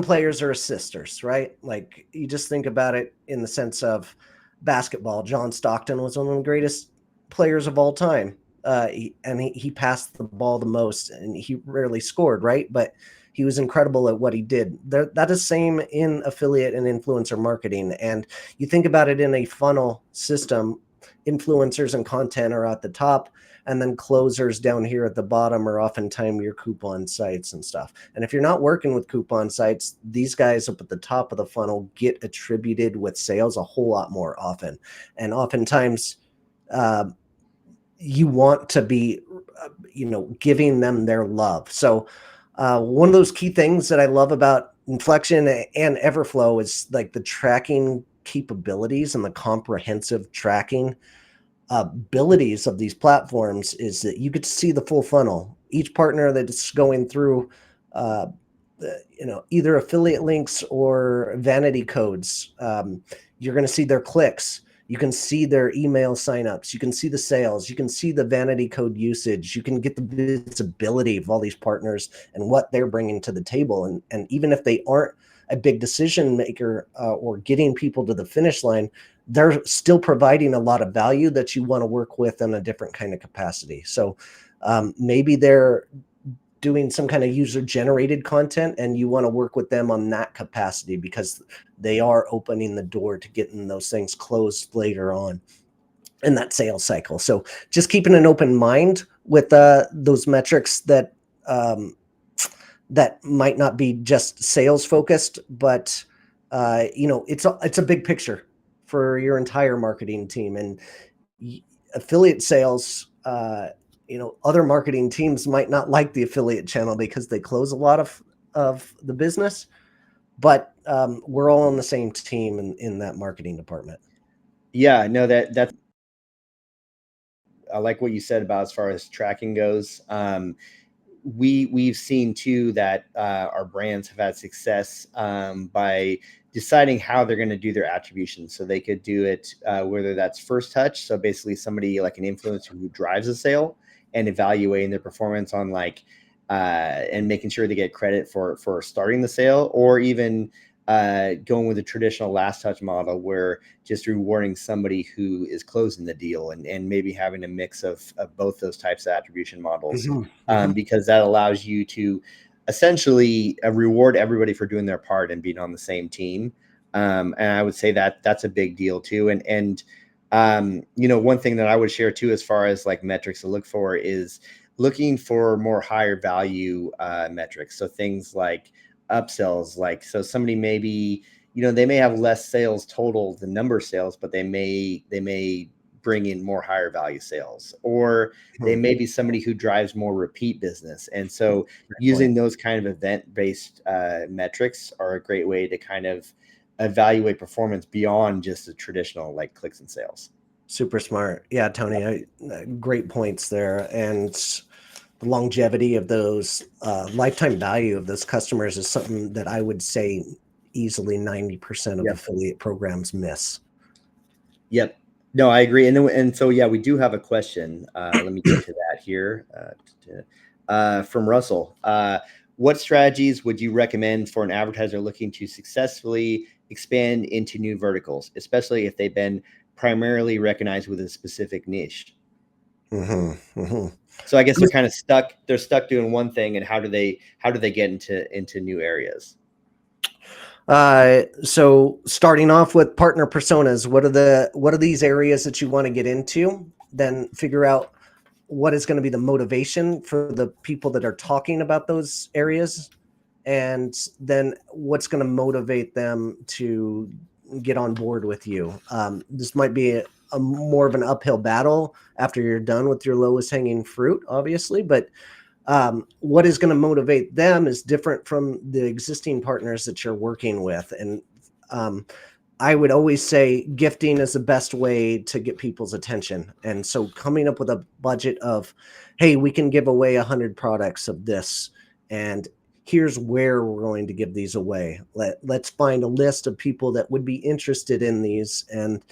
players are assisters, right? Like you just think about it in the sense of basketball. John Stockton was one of the greatest players of all time. He passed the ball the most, and he rarely scored, right? But he was incredible at what he did. That is same in affiliate and influencer marketing. And you think about it in a funnel system. influencers and content are at the top, and then closers down here at the bottom are oftentimes your coupon sites and stuff. And if you're not working with coupon sites, these guys up at the top of the funnel get attributed with sales a whole lot more often. And oftentimes, you want to be, giving them their love. So one of those key things that I love about Inflection and Everflow is like the tracking capabilities and the comprehensive tracking abilities of these platforms is that you get to see the full funnel. Each partner that's going through, uh, either affiliate links or vanity codes, you're going to see their clicks. You can see their email signups. You can see the sales. You can see the vanity code usage. You can get the visibility of all these partners and what they're bringing to the table. And even if they aren't a big decision maker or getting people to the finish line, they're still providing a lot of value that you want to work with in a different kind of capacity. So maybe they're doing some kind of user generated content and you want to work with them on that capacity because they are opening the door to getting those things closed later on in that sales cycle. So just keeping an open mind with those metrics that that might not be just sales focused, but it's a big picture for your entire marketing team. And affiliate sales, other marketing teams might not like the affiliate channel because they close a lot of the business, but we're all on the same team in that marketing department. Yeah, no, that's I like what you said about as far as tracking goes. We've seen too that our brands have had success by deciding how they're going to do their attribution. So they could do it whether that's first touch, so basically somebody like an influencer who drives a sale and evaluating their performance on and making sure they get credit for starting the sale, or even going with a traditional last touch model where just rewarding somebody who is closing the deal, and maybe having a mix of both those types of attribution models, because that allows you to essentially reward everybody for doing their part and being on the same team. And I would say that that's a big deal too. And one thing that I would share too, as far as like metrics to look for, is looking for more higher value metrics. So things like upsells, so somebody maybe, they may have less sales total, the number of sales, but they may bring in more higher value sales, or they may be somebody who drives more repeat business. And so using those kind of event-based metrics are a great way to kind of evaluate performance beyond just the traditional like clicks and sales. Super smart. Yeah, Tony, great points there. And the longevity of those lifetime value of those customers is something that I would say easily 90% of affiliate programs miss. Yep. No, I agree. And so, yeah, we do have a question. Let me get to that here from Russell. What strategies would you recommend for an advertiser looking to successfully expand into new verticals, especially if they've been primarily recognized with a specific niche? So I guess they're kind of stuck. They're stuck doing one thing, and how do they get into new areas? So starting off with partner personas, what are these areas that you want to get into? Then figure out what is going to be the motivation for the people that are talking about those areas, and then what's going to motivate them to get on board with you. This might be a more of an uphill battle after you're done with your lowest hanging fruit, obviously, but what is going to motivate them is different from the existing partners that you're working with. And I would always say gifting is the best way to get people's attention. And so coming up with a budget of, hey, we can give away 100 products of this, and here's where we're going to give these away. Let's find a list of people that would be interested in these, and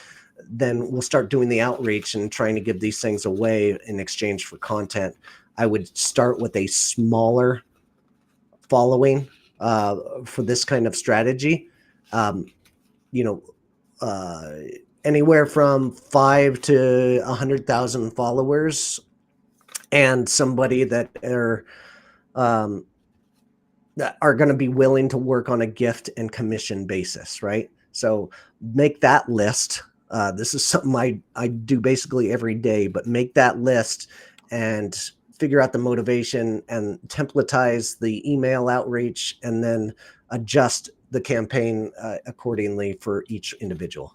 then we'll start doing the outreach and trying to give these things away in exchange for content. I would start with a smaller following for this kind of strategy. Anywhere from 5 to 100,000 followers, and somebody that are going to be willing to work on a gift and commission basis, right? So make that list This is something I do basically every day, but make that list and figure out the motivation and templatize the email outreach and then adjust the campaign accordingly for each individual.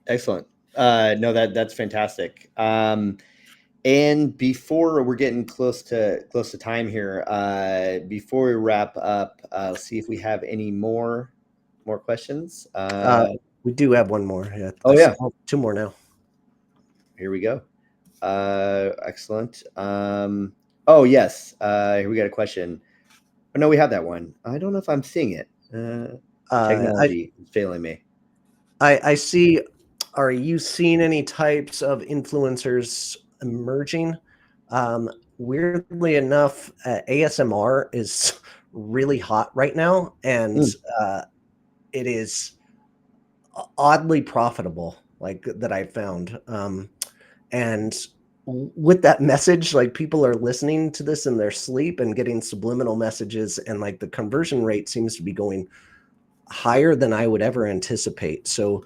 Excellent. No, that's fantastic. And before we're getting close to time here, before we wrap up, let's see if we have any more questions. We do have one more. Yeah, Oh yeah, two more now. here we go. Excellent. Oh yes, here we got a question. Oh no, we have that one. I don't know if I'm seeing it. Technology is failing me. I see. Are you seeing any types of influencers emerging? Weirdly enough, ASMR is really hot right now, and it is oddly profitable, like that I found. And with that message, like people are listening to this in their sleep and getting subliminal messages, and like the conversion rate seems to be going higher than I would ever anticipate. So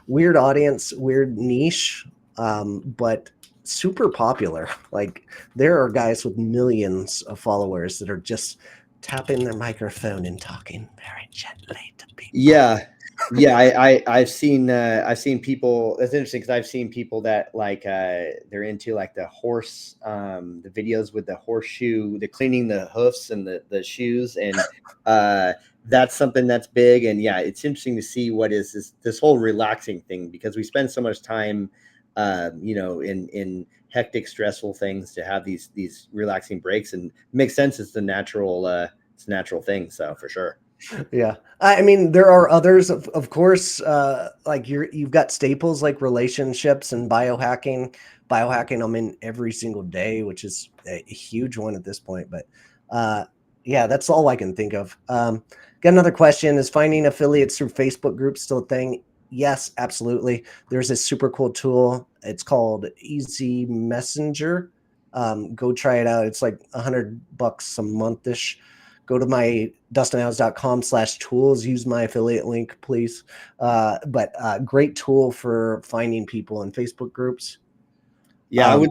weird audience, weird niche, but super popular. Like there are guys with millions of followers that are just tapping their microphone and talking very gently to people. Yeah. I've seen people. That's interesting because I've seen people that like they're into like the horse, the videos with the horseshoe, the cleaning the hoofs and the shoes, and that's something that's big. And yeah, it's interesting to see what is this whole relaxing thing, because we spend so much time, in hectic, stressful things, to have these relaxing breaks, and it makes sense. It's it's a natural thing. So for sure. Yeah. I mean, there are others, of course, like you've got staples like relationships and biohacking. Biohacking, I'm in every single day, which is a huge one at this point. But yeah, that's all I can think of. Got another question. Is finding affiliates through Facebook groups still a thing? Yes, absolutely. There's this super cool tool. It's called Easy Messenger. Go try it out. It's like $100 a month-ish. Go to my dustinhouse.com/tools. Use my affiliate link, please. But great tool for finding people in Facebook groups. Yeah,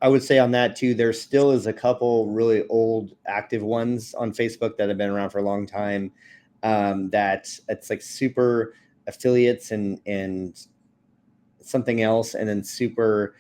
I would say on that too, there still is a couple really old active ones on Facebook that have been around for a long time. That it's like super affiliates and something else, and then super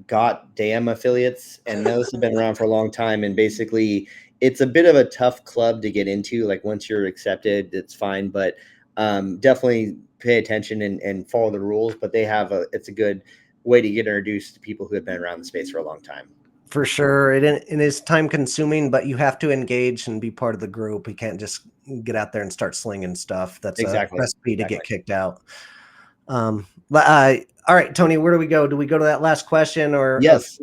goddamn affiliates, and those have been around for a long time. And basically, it's a bit of a tough club to get into. Like once you're accepted, it's fine, but definitely pay attention and follow the rules. But it's a good way to get introduced to people who have been around the space for a long time. For sure. It is time consuming, but you have to engage and be part of the group. You can't just get out there and start slinging stuff. That's Exactly. a recipe to get kicked out. But all right, Tony, where do we go? Do we go to that last question or? Yes,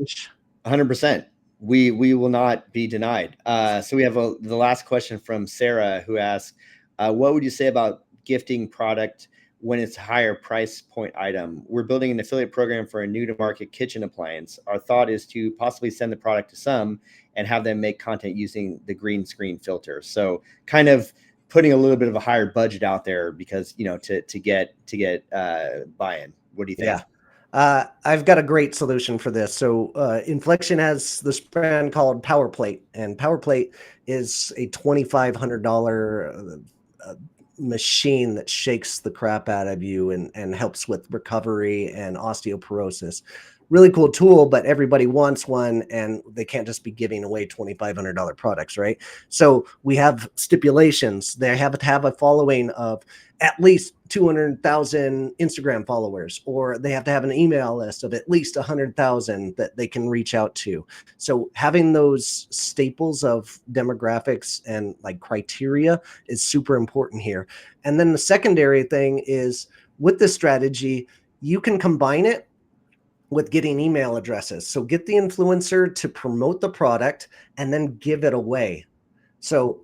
100%. We will not be denied. So we have the last question from Sarah, who asks, what would you say about gifting product when it's a higher price point item? We're building an affiliate program for a new to market kitchen appliance. Our thought is to possibly send the product to some and have them make content using the green screen filter. So kind of putting a little bit of a higher budget out there because, to get buy-in. What do you think? Yeah. I've got a great solution for this. So Inflection has this brand called PowerPlate, and PowerPlate is a $2,500 machine that shakes the crap out of you and helps with recovery and osteoporosis. Really cool tool, but everybody wants one, and they can't just be giving away $2,500 products, right? So we have stipulations. They have to have a following of at least 200,000 Instagram followers, or they have to have an email list of at least 100,000 that they can reach out to. So having those staples of demographics and like criteria is super important here. And then the secondary thing is, with this strategy, you can combine it with getting email addresses. So get the influencer to promote the product and then give it away. So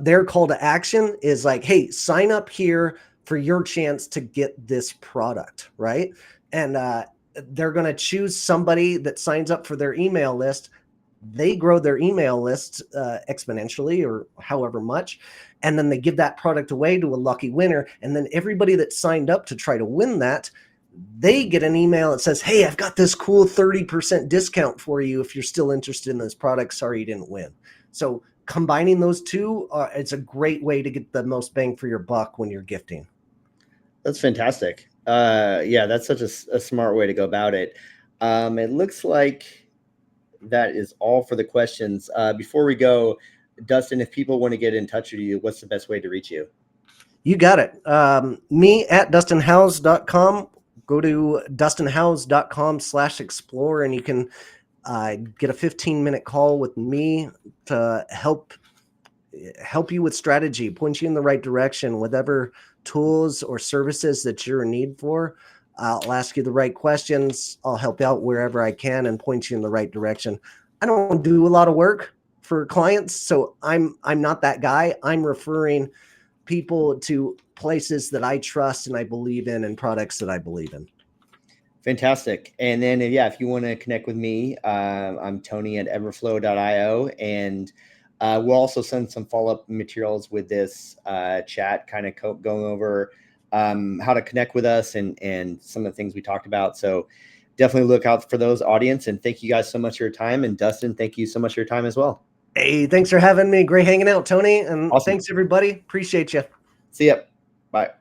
their call to action is like, hey, sign up here for your chance to get this product, right? And they're going to choose somebody that signs up for their email list. they grow their email list exponentially or however much, and then they give that product away to a lucky winner, and then everybody that signed up to try to win that, they get an email that says, hey, I've got this cool 30% discount for you if you're still interested in this product. Sorry you didn't win. So combining those two, it's a great way to get the most bang for your buck when you're gifting. That's fantastic. Yeah, that's such a smart way to go about it. It looks like that is all for the questions. Before we go, Dustin, if people want to get in touch with you, what's the best way to reach you? You got it. Me at dustinhouse.com. Go to dustinhouse.com/explore, and you can get a 15-minute call with me to help you with strategy, point you in the right direction, whatever tools or services that you're in need for. I'll ask you the right questions. I'll help out wherever I can and point you in the right direction. I don't do a lot of work for clients, so I'm not that guy. I'm referring people to places that I trust and I believe in, and products that I believe in. Fantastic. And then, yeah, if you want to connect with me, I'm Tony at everflow.io. And we'll also send some follow-up materials with this chat, kind of going over how to connect with us and some of the things we talked about. So definitely look out for those, audience. And thank you guys so much for your time. And Dustin, thank you so much for your time as well. Hey, thanks for having me. Great hanging out, Tony. And Awesome. Thanks, everybody. Appreciate you. See ya. Bye.